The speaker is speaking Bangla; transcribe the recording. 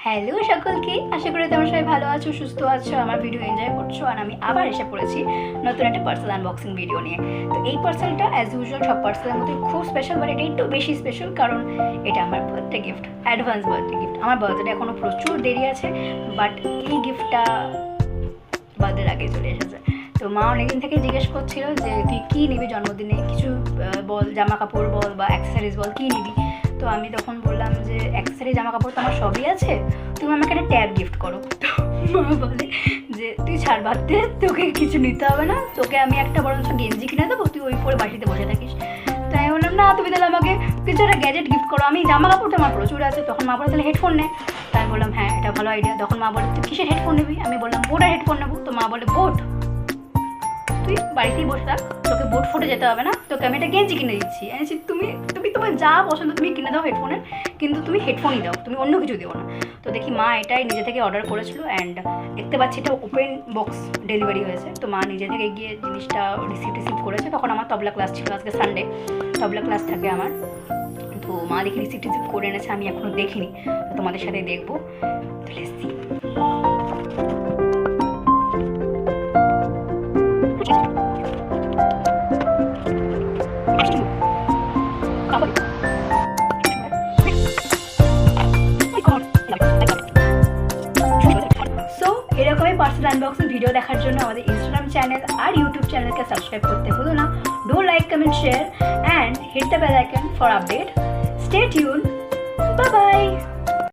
হ্যালো সকলকে, আশা করি তোমরা সবাই ভালো আছো, সুস্থ আছো, আমার ভিডিও এনজয় করছো। আর আমি আবার এসে পড়েছি নতুন একটা পার্সেল আনবক্সিং ভিডিও নিয়ে। তো এই পার্সেলটা অ্যাজ ইউজুয়াল সব পার্সেলের মধ্যে খুব স্পেশাল, বাট এটা একটু বেশি স্পেশাল কারণ এটা আমার birthday gift, advance birthday gift. আমার বার্থডে এখনও প্রচুর দেরি আছে, বাট এই গিফটটা বার্থডের আগে চলে এসেছে। তো মা অনেকদিন থেকে জিজ্ঞেস করছিল যে তুই কী নিবি জন্মদিনে, কিছু বল, জামা কাপড় বল বা অ্যাক্সেসরিজ বল, কী নিবি। তো আমি তখন বললাম যে অ্যাক্সেসরি জামা কাপড় তো আমার সবই আছে, তুমি আমাকে একটা ট্যাব গিফট করো। তো মা বলে যে তুই ছাড়, বাদ দে, তোকে কিছু নিতে হবে না, তোকে আমি একটা বরঞ্চ গেঞ্জি কিনে দেবো, তুই ওই পরে বাড়িতে বসে থাকিস। তাই আমি বললাম না, তুমি তাহলে আমাকে কিছু একটা গ্যাজেট গিফট করো, আমি জামা কাপড় তো আমার প্রচুর আছে। তখন মা বলে তাহলে হেডফোন নে। তাই আমি বললাম হ্যাঁ, এটা ভালো আইডিয়া। তখন মা বলে তুই কিসের হেডফোন নিবি, আমি বললাম বোটের হেডফোন নেবো। তো মা বলে বোট, তুই বাড়িতেই বসে থাক, তোকে বোট ফুটে যেতে হবে না, তোকে আমি একটা গেঞ্জি কিনে দিচ্ছি। এনেছি তুমি তুমি তোমার যা পছন্দ তুমি কিনে দাও হেডফোনের, কিন্তু তুমি হেডফোনই দাও, তুমি অন্য কিছু দিও না। তো দেখি মা এটাই নিজে থেকে অর্ডার করেছিল, অ্যান্ড দেখতে পাচ্ছি এটা ওপেন বক্স ডেলিভারি হয়েছে। তো মা নিজে থেকে গিয়ে জিনিসটা রিসিভ করেছে। তখন আমার তবলা ক্লাস ছিল, আজকে সানডে তবলা ক্লাস থাকে আমার। তো মা দেখি রিসিভ করে এনেছে, আমি এখনও দেখিনি, তো তোমাদের সাথে দেখবো। তো লেটস সি। সো এরকমই পার্সেল আনবক্সিং ভিডিও দেখার জন্য আমাদের ইনস্টাগ্রাম চ্যানেল আর ইউটিউব চ্যানেলকে সাবস্ক্রাইব করতে ভুলো না। Do like, comment, share and hit the bell icon for update. Stay tune. Bye by.